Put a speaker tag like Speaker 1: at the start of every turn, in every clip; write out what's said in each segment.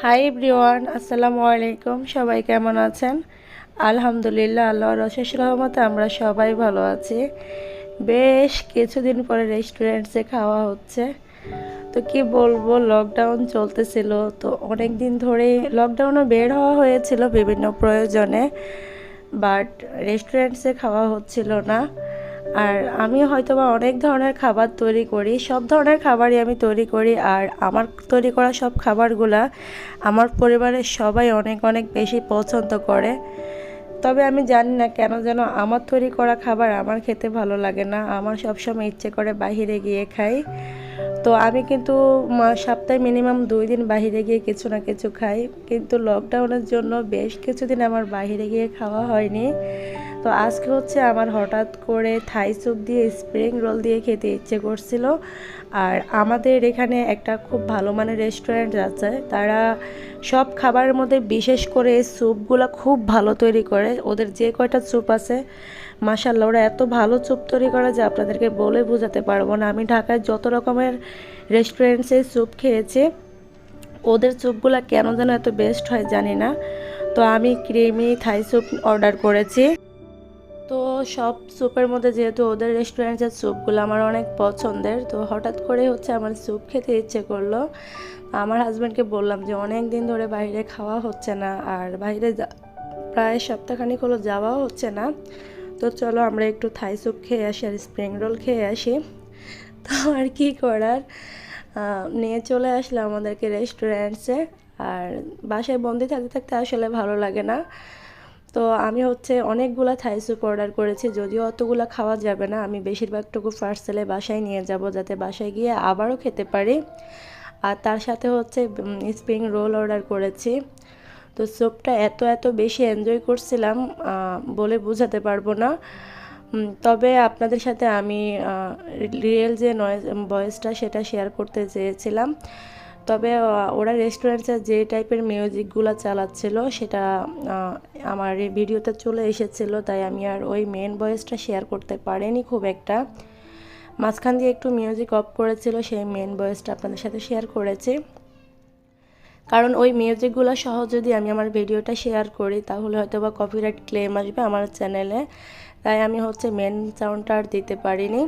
Speaker 1: Hi everyone, আসসালামু আলাইকুম। সবাই কেমন আছেন? আলহামদুলিল্লাহ, আল্লাহর অশেষ রহমতে আমরা সবাই ভালো আছি। বেশ কিছুদিন পরে রেস্টুরেন্টসে খাওয়া হচ্ছে। তো কি বলবো, লকডাউন চলতেছিল, তো অনেক দিন ধরে লকডাউনে বের হওয়া হয়েছিল বিভিন্ন প্রয়োজনে, বাট রেস্টুরেন্টসে খাওয়া হচ্ছিল না। আর আমি হয়তোবা অনেক ধরনের খাবার তৈরি করি, সব ধরনের খাবারই আমি তৈরি করি। আর আমার তৈরি করা সব খাবারগুলা আমার পরিবারের সবাই অনেক অনেক বেশি পছন্দ করে। তবে আমি জানি না কেন যেন আমার তৈরি করা খাবার আমার খেতে ভালো লাগে না। আমার সবসময় ইচ্ছে করে বাইরে গিয়ে খাই। তো আমি কিন্তু সপ্তাহে মিনিমাম 2 দিন বাইরে গিয়ে কিছু না কিছু খাই। কিন্তু লকডাউনের জন্য বেশ কিছুদিন আমার বাইরে গিয়ে খাওয়া হয়নি। তো আজকে হচ্ছে আমার হঠাৎ করে থাই স্যুপ দিয়ে স্প্রিং রোল দিয়ে খেতে ইচ্ছে করছিল। আর আমাদের এখানে একটা খুব ভালো মানের রেস্টুরেন্ট আছে, তারা সব খাবারের মধ্যে বিশেষ করে স্যুপগুলো খুব ভালো তৈরি করে। ওদের যে কয়টা স্যুপ আছে, মাশাআল্লাহ, ওরা এত ভালো স্যুপ তৈরি করে যে আপনাদেরকে বলে বোঝাতে পারবো না। আমি ঢাকায় যত রকমের রেস্টুরেন্টসে স্যুপ খেয়েছি, ওদের স্যুপগুলো কেন যেন এত বেস্ট হয় জানি না। তো আমি ক্রিমি থাই স্যুপ অর্ডার করেছি। তো সব স্যুপের মধ্যে যেহেতু ওদের রেস্টুরেন্টের স্যুপগুলো আমার অনেক পছন্দের, তো হঠাৎ করে হচ্ছে আমার স্যুপ খেতে ইচ্ছে করলো। আমার হাজব্যান্ডকে বললাম যে অনেক দিন ধরে বাইরে খাওয়া হচ্ছে না, আর বাইরে প্রায় সপ্তাহখানিক হলো যাওয়াও হচ্ছে না। তো চলো আমরা একটু থাই স্যুপ খেয়ে আসি আর স্প্রিং রোল খেয়ে আসি। তো আর কি করার, নিয়ে চলে আসলাম আমাদেরকে রেস্টুরেন্টসে। আর বাসায় বন্দি থাকতে থাকতে আসলে ভালো লাগে না। তো আমি হচ্ছে অনেকগুলো থাই স্যুপ অর্ডার করেছি, যদিও অতগুলো খাওয়া যাবে না। আমি বেশিরভাগটুকু পার্সেলে বাসায় নিয়ে যাব, যাতে বাসায় গিয়ে আবারও খেতে পারি। আর তার সাথে হচ্ছে স্প্রিং রোল অর্ডার করেছি। তো স্যুপটা এত এত বেশি এনজয় করছিলাম, বলে বোঝাতে পারবো না। তবে আপনাদের সাথে আমি রিয়েল যে ভয়েসটা সেটা শেয়ার করতে চেয়েছিলাম। তবে ওরা রেস্টুরেন্টে যে টাইপের মিউজিকগুলো চালাচ্ছিল সেটা আমার এই ভিডিওতে চলে এসেছিল, তাই আমি আর ওই মেন ভয়েসটা শেয়ার করতে পারিনি খুব একটা। মাঝখান দিয়ে একটু মিউজিক অফ করেছিল, সেই মেন ভয়েসটা আপনাদের সাথে শেয়ার করেছি। কারণ ওই মিউজিকগুলো সহ যদি আমি আমার ভিডিওটা শেয়ার করি তাহলে হয়তো বা কপিরাইট ক্লেম আসবে আমার চ্যানেলে, তাই আমি হচ্ছে মেন সাউন্ডটা আর দিতে পারিনি।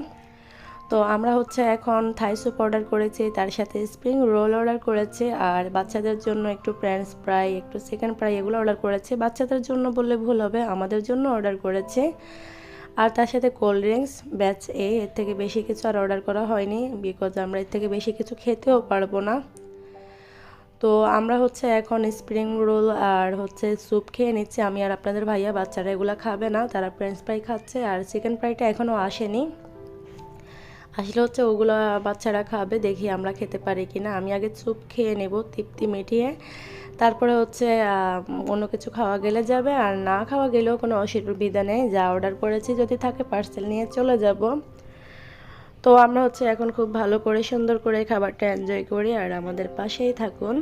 Speaker 1: তো আমরা হচ্ছে এখন থাই স্যুপ অর্ডার করেছি, তার সাথে স্প্রিং রোল অর্ডার করেছি, আর বাচ্চাদের জন্য একটু ফ্রেঞ্চ ফ্রাই, একটু চিকেন ফ্রাই এগুলো অর্ডার করেছি। বাচ্চাদের জন্য বললে ভুল হবে, আমাদের জন্য অর্ডার করেছি। আর তার সাথে কোল্ড ড্রিঙ্কস ব্যাচ এর থেকে বেশি কিছু আর অর্ডার করা হয়নি, বিকজ আমরা এর থেকে বেশি কিছু খেতেও পারবো না। তো আমরা হচ্ছে এখন স্প্রিং রোল আর হচ্ছে স্যুপ খেয়ে নিচ্ছি আমি আর আপনাদের ভাইয়া। বাচ্চারা এগুলো খাবে না, তারা ফ্রেঞ্চ ফ্রাই খাচ্ছে, আর চিকেন ফ্রাইটা এখনও আসেনি। আসলে হচ্ছে ওগুলো বাচ্চারা খাবে, দেখি আমরা খেতে পারি কি না। আমি আগে স্যুপ খেয়ে নেব তৃপ্তি মিটিয়ে, তারপরে হচ্ছে অন্য কিছু খাওয়া গেলে যাবে, আর না খাওয়া গেলেও কোনো অসুবিধা নেই। যা অর্ডার করেছি যদি থাকে পার্সেল নিয়ে চলে যাব। তো আমরা হচ্ছে এখন খুব ভালো করে সুন্দর করে খাবারটা এনজয় করি, আর আমাদের পাশেই থাকুন।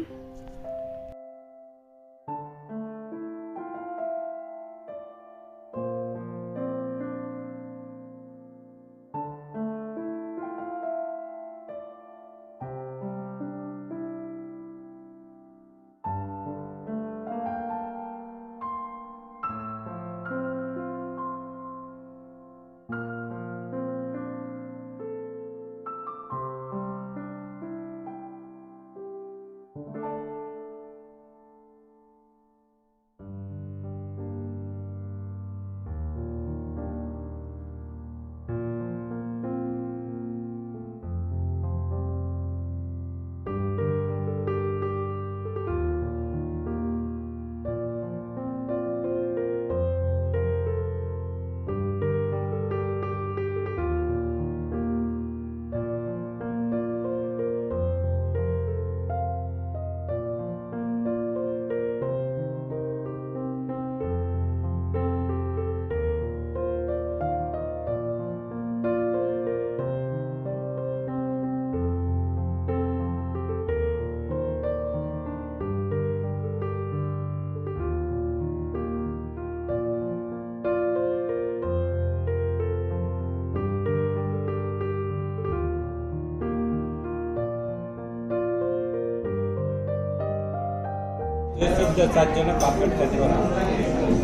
Speaker 2: এই সবটা চারজনে পারফেক্ট খেতে পারে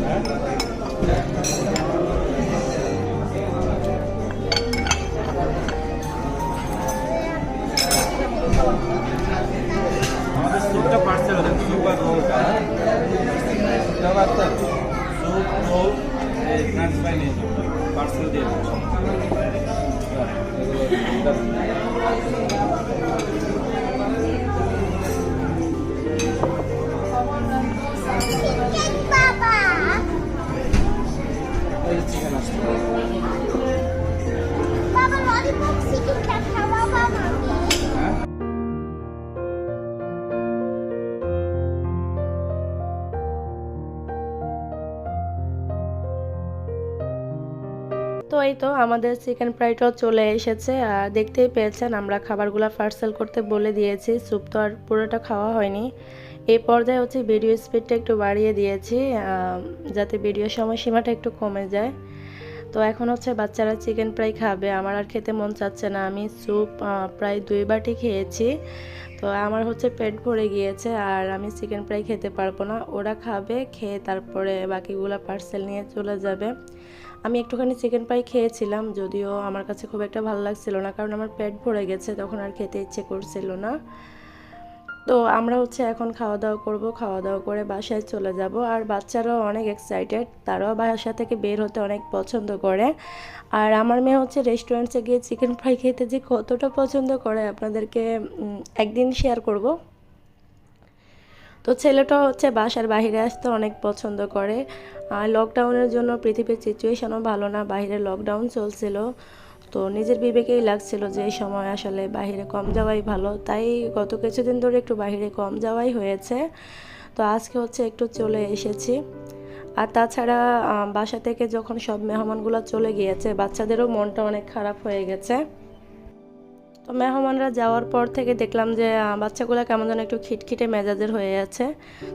Speaker 2: হ্যাঁ আমাদের সুপটা পার্সেল দেন সুপ আর রোলটা সুপটা পার্সেল সুপ রোল এই ফ্রেঞ্চ ফ্রাই নিয়ে পার্সেল দিয়ে
Speaker 3: Baba, lollipop chicken cat খাওয়া বাবা
Speaker 1: তো এই তো আমাদের চিকেন ফ্রাইটাও চলে এসেছে আর দেখতেই পেয়েছেন আমরা খাবারগুলো পার্সেল করতে বলে দিয়েছি স্যুপ তো আর পুরোটা খাওয়া হয়নি এই পর্যায়ে হচ্ছে ভিডিও স্পিডটা একটু বাড়িয়ে দিয়েছি যাতে ভিডিও সময়সীমাটা একটু কমে যায় তো এখন হচ্ছে বাচ্চারা চিকেন ফ্রাই খাবে আমার আর খেতে মন চাচ্ছে না আমি স্যুপ প্রায় 2 বাটি খেয়েছি তো আমার হচ্ছে পেট ভরে গিয়েছে আর আমি চিকেন ফ্রাই খেতে পারবো না ওরা খাবে খেয়ে তারপরে বাকিগুলো পার্সেল নিয়ে চলে যাবে আমি একটুখানি চিকেন ফ্রাই খেয়েছিলাম যদিও আমার কাছে খুব একটা ভালো লাগছিল না কারণ আমার পেট ভরে গেছে তখন আর খেতে ইচ্ছে করছিল না তো আমরা হচ্ছে এখন খাওয়া দাওয়া করব খাওয়া দাওয়া করে বাসায় চলে যাব আর বাচ্চারাও অনেক এক্সাইটেড তারাও বাসা থেকে বের হতে অনেক পছন্দ করে আর আমার মেয়ে হচ্ছে রেস্টুরেন্টে গিয়ে চিকেন ফ্রাই খেতে যে কতটা পছন্দ করে আপনাদেরকে একদিন শেয়ার করব তো ছেলেটা হচ্ছে বাসার বাইরে আসতে অনেক পছন্দ করে আর লকডাউনের জন্য পৃথিবীর সিচুয়েশনও ভালো না বাইরে লকডাউন চলছিল তো নিজের বিবেকেই লাগছিল যে এই সময় আসলে বাইরে কম যাওয়াই ভালো তাই গত কিছুদিন ধরে একটু বাইরে কম যাওয়াই হয়েছে তো আজকে হচ্ছে একটু চলে এসেছি আর তাছাড়া বাসা থেকে যখন সব মেহমানগুলো চলে গিয়েছে বাচ্চাদেরও মনটা অনেক খারাপ হয়ে গেছে তো মেহমানরা যাওয়ার পর থেকে দেখলাম যে বাচ্চাগুলো কেমন যেন একটু খিটখিটে মেজাজের হয়ে আছে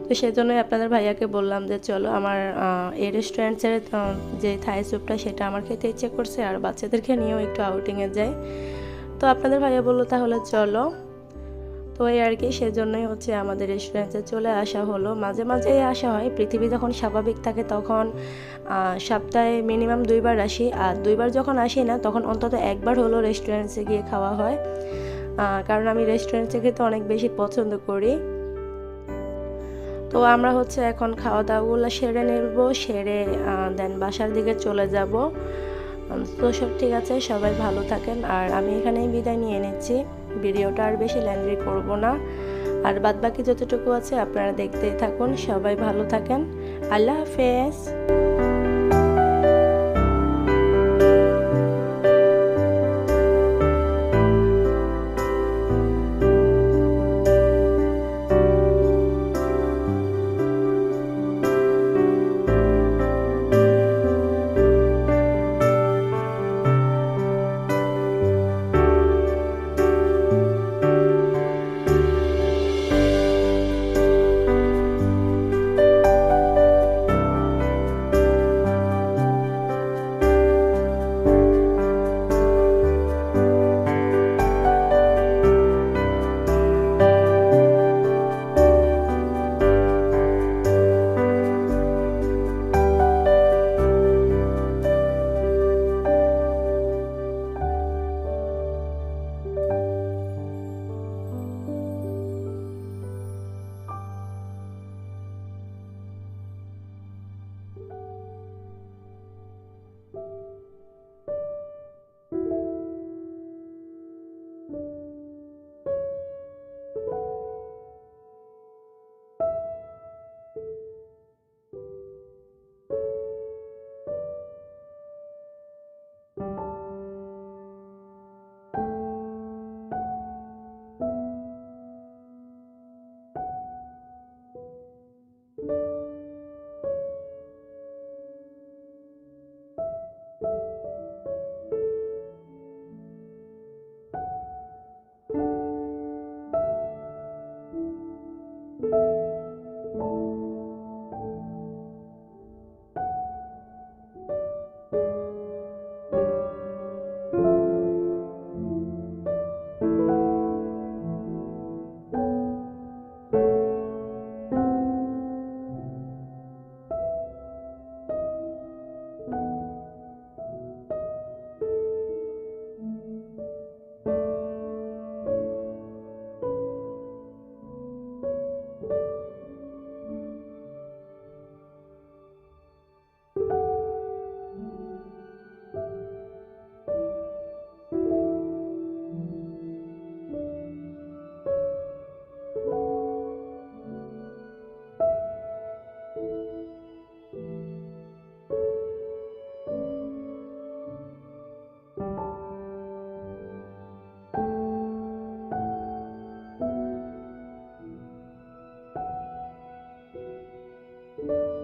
Speaker 1: তো সেজন্যই আপনাদের ভাইয়াকে বললাম যে চলো আমার এই রেস্টুরেন্টের যে থাই স্যুপটা সেটা আমার খেতে ইচ্ছে করছে আর বাচ্চাদেরকে নিয়েও একটু আউটিংয়ে যাই তো আপনাদের ভাইয়া বললো তাহলে চলো তো এই আর কি সেজন্যই হচ্ছে আমাদের রেস্টুরেন্টে চলে আসা হলো মাঝে মাঝেই আসা হয় পৃথিবী যখন স্বাভাবিক থাকে তখন সপ্তাহে মিনিমাম 2 বার আসি আর 2 বার যখন আসি না তখন অন্তত একবার হলো রেস্টুরেন্টে গিয়ে খাওয়া হয় কারণ আমি রেস্টুরেন্টে খেতে অনেক বেশি পছন্দ করি তো আমরা হচ্ছে এখন খাওয়া দাওয়াগুলো সেরে নেব সেরে দেন বাসার দিকে চলে যাব তো সব ঠিক আছে সবাই ভালো থাকেন আর আমি এখানেই বিদায় নিয়ে নিচ্ছি ভিডিওটা আর বেশি লেন্দি করব না আর বাদবাকি যতটুকু আছে আপনারা দেখতেই থাকুন সবাই ভালো থাকেন আল্লাহ হাফেজ। you.